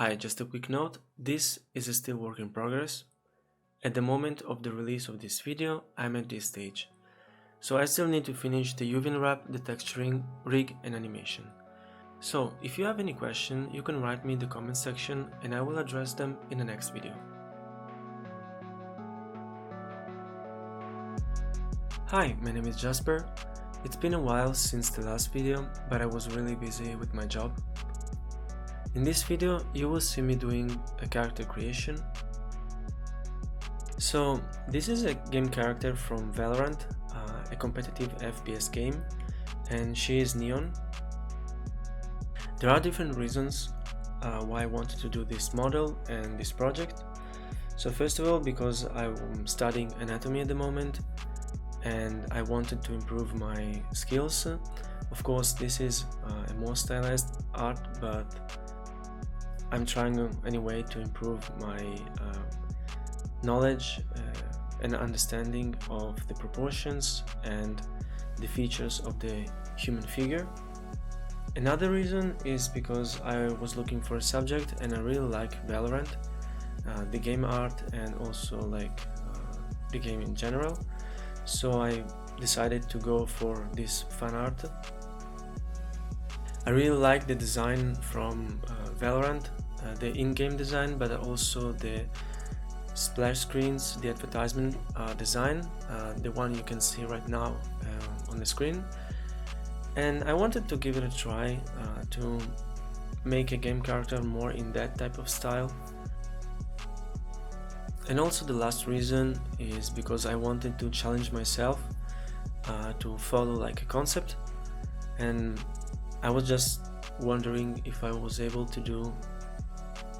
Hi, just a quick note, this is a still work in progress. At the moment of the release of this video, I'm at this stage. So I still need to finish the UV wrap, the texturing, rig and animation. So if you have any question, you can write me in the comment section and I will address them in the next video. Hi, my name is Jasper. It's been a while since the last video, but I was really busy with my job. In this video, you will see me doing a character creation. So this is a game character from Valorant, a competitive FPS game, and she is Neon. There are different reasons why I wanted to do this model and this project. So first of all, because I'm studying anatomy at the moment and I wanted to improve my skills. Of course, this is a more stylized art, but I'm trying anyway to improve my knowledge and understanding of the proportions and the features of the human figure. Another reason is because I was looking for a subject and I really like Valorant, the game art and also like the game in general. So I decided to go for this fan art. I really like the design from Valorant, the in-game design, but also the splash screens, the advertisement design, the one you can see right now on the screen. And I wanted to give it a try to make a game character more in that type of style. And also the last reason is because I wanted to challenge myself to follow like a concept, and I was just wondering if I was able to do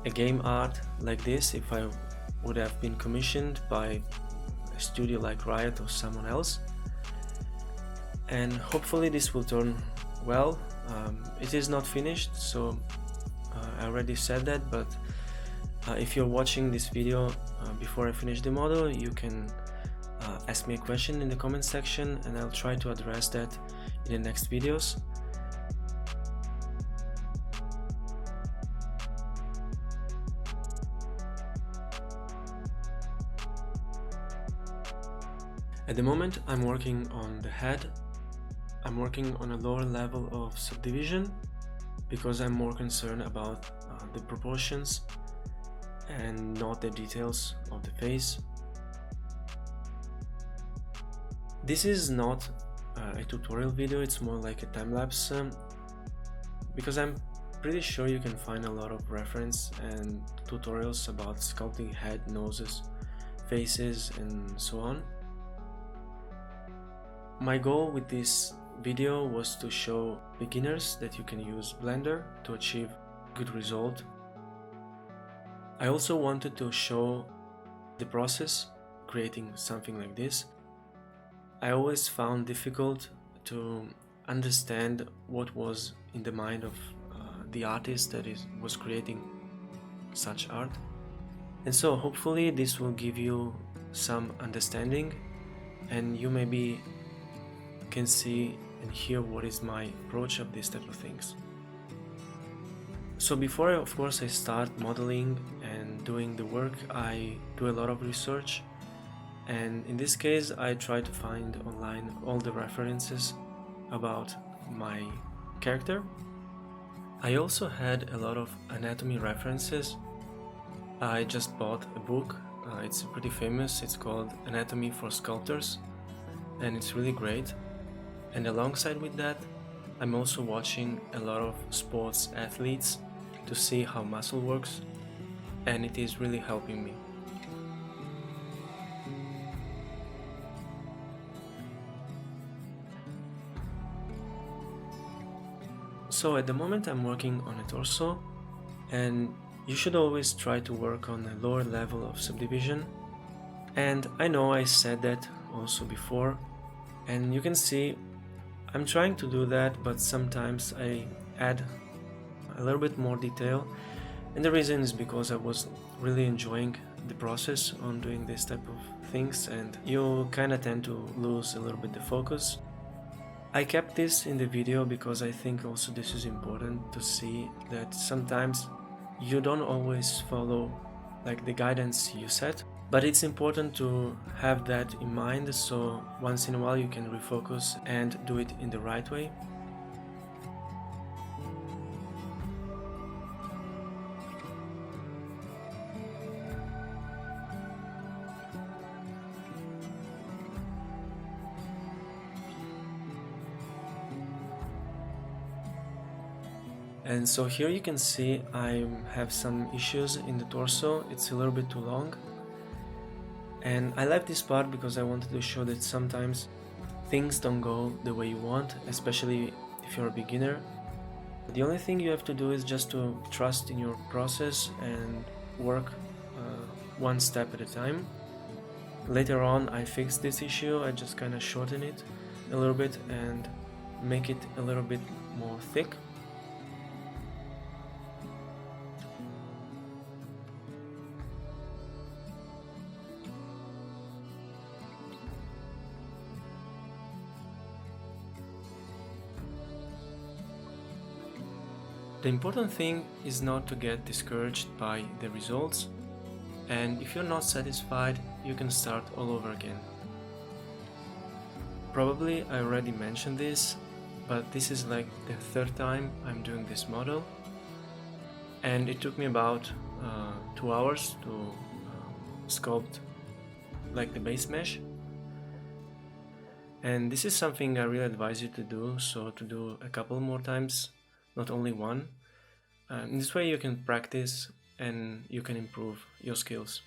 a game art like this, if I would have been commissioned by a studio like Riot or someone else. And hopefully this will turn well. It is not finished, so I already said that, but if you're watching this video before I finish the model, you can ask me a question in the comment section and I'll try to address that in the next videos. At the moment I'm working on the head. I'm working on a lower level of subdivision because I'm more concerned about the proportions and not the details of the face. This is not a tutorial video, it's more like a time-lapse because I'm pretty sure you can find a lot of reference and tutorials about sculpting head, noses, faces and so on. My goal with this video was to show beginners that you can use Blender to achieve good result. I also wanted to show the process creating something like this. I always found difficult to understand what was in the mind of the artist that was creating such art. And so hopefully this will give you some understanding and you maybe can see and hear what is my approach of these type of things. So before of course I start modeling and doing the work, I do a lot of research, and in this case I try to find online all the references about my character. I also had a lot of anatomy references. I just bought a book, it's pretty famous, it's called Anatomy for Sculptors and it's really great. And alongside with that, I'm also watching a lot of sports athletes to see how muscle works, and it is really helping me. So at the moment I'm working on a torso, and you should always try to work on a lower level of subdivision. And I know I said that also before, and you can see I'm trying to do that, but sometimes I add a little bit more detail, and the reason is because I was really enjoying the process on doing this type of things, and you kinda tend to lose a little bit the focus. I kept this in the video because I think also this is important to see that sometimes you don't always follow like the guidance you set, but it's important to have that in mind, so once in a while you can refocus and do it in the right way. And so here you can see I have some issues in the torso, it's a little bit too long. And I left this part because I wanted to show that sometimes things don't go the way you want, especially if you're a beginner. The only thing you have to do is just to trust in your process and work one step at a time. Later on I fixed this issue, I just kind of shorten it a little bit and make it a little bit more thick. The important thing is not to get discouraged by the results, and if you're not satisfied, you can start all over again. Probably I already mentioned this, but this is like the third time I'm doing this model, and it took me about 2 hours to sculpt like the base mesh. And this is something I really advise you to do, so to do a couple more times, not only one. In this way you can practice and you can improve your skills.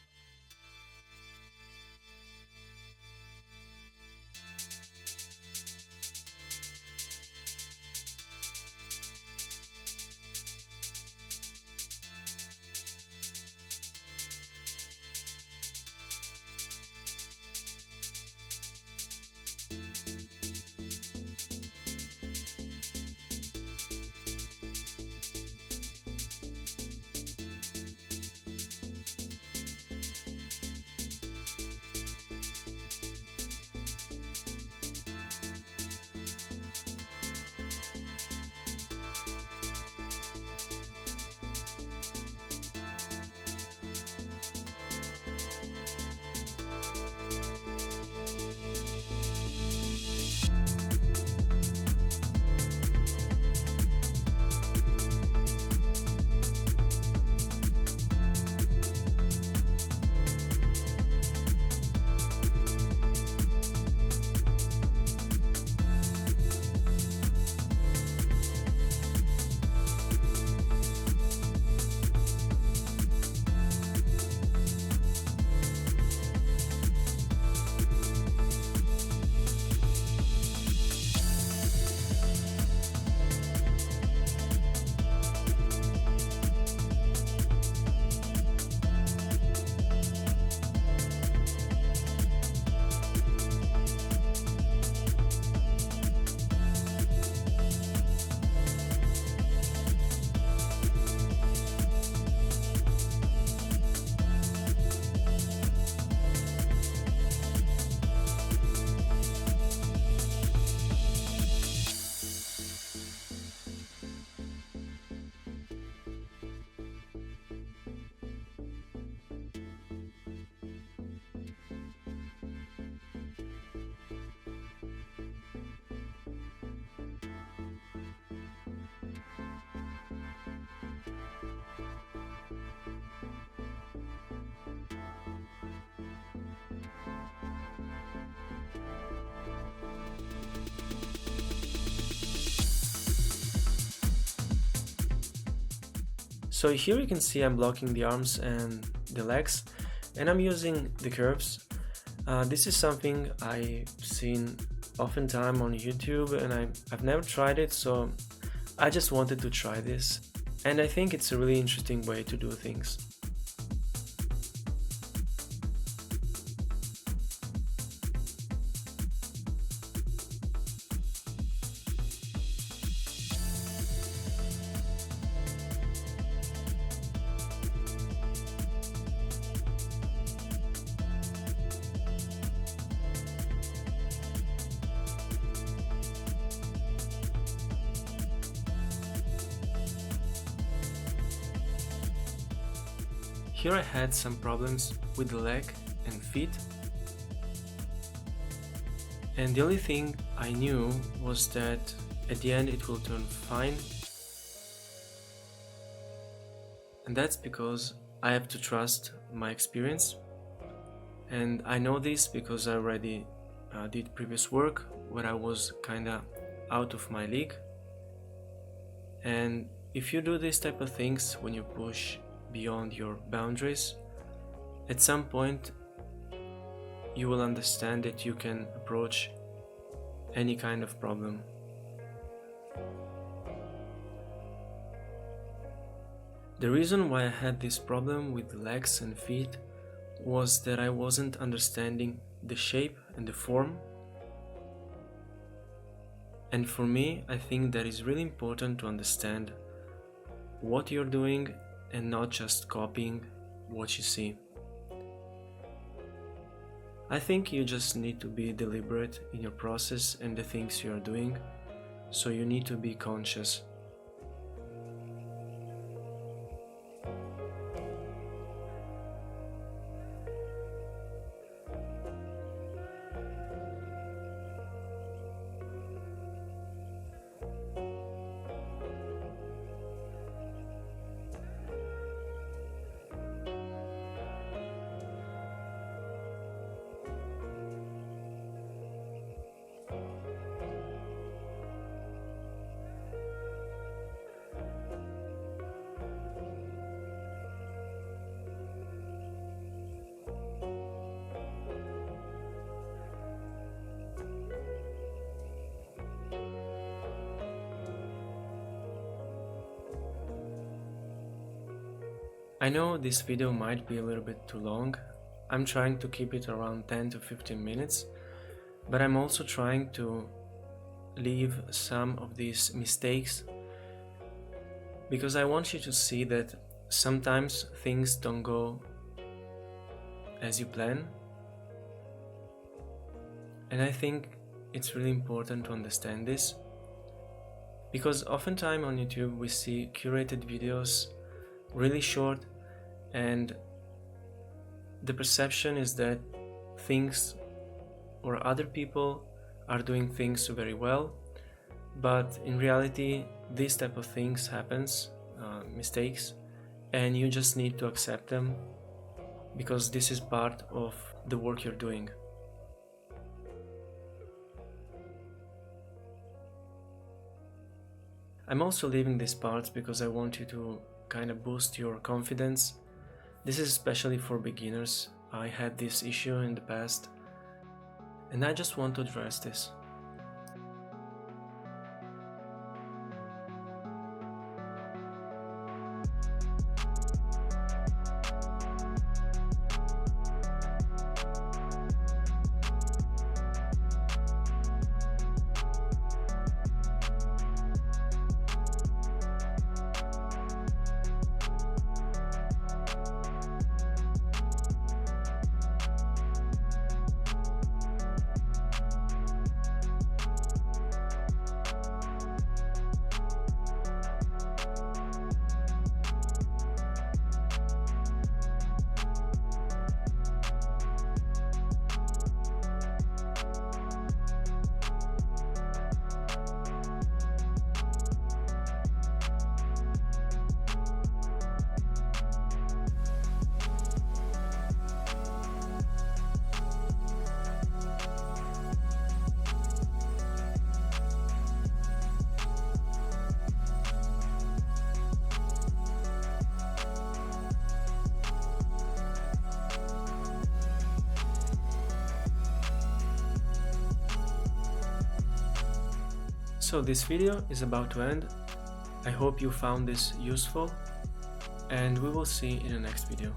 So here you can see I'm blocking the arms and the legs, and I'm using the curves. This is something I've seen oftentimes on YouTube, and I've never tried it, so I just wanted to try this. And I think it's a really interesting way to do things. Here I had some problems with the leg and feet, and the only thing I knew was that at the end it will turn fine, and that's because I have to trust my experience. And I know this because I already did previous work where I was kinda out of my league. And if you do these type of things, when you push beyond your boundaries, at some point you will understand that you can approach any kind of problem. The reason why I had this problem with the legs and feet was that I wasn't understanding the shape and the form. And for me, I think that is really important to understand what you're doing and not just copying what you see. I think you just need to be deliberate in your process and the things you are doing, so you need to be conscious. I know this video might be a little bit too long. I'm trying to keep it around 10 to 15 minutes, but I'm also trying to leave some of these mistakes because I want you to see that sometimes things don't go as you plan. And I think it's really important to understand this because oftentimes on YouTube we see curated videos, really short, and the perception is that things or other people are doing things very well, but in reality these type of things happens, mistakes, and you just need to accept them because this is part of the work you're doing. I'm also leaving these parts because I want you to kind of boost your confidence. This is especially for beginners. I had this issue in the past, and I just want to address this. So this video is about to end. I hope you found this useful, and we will see in the next video.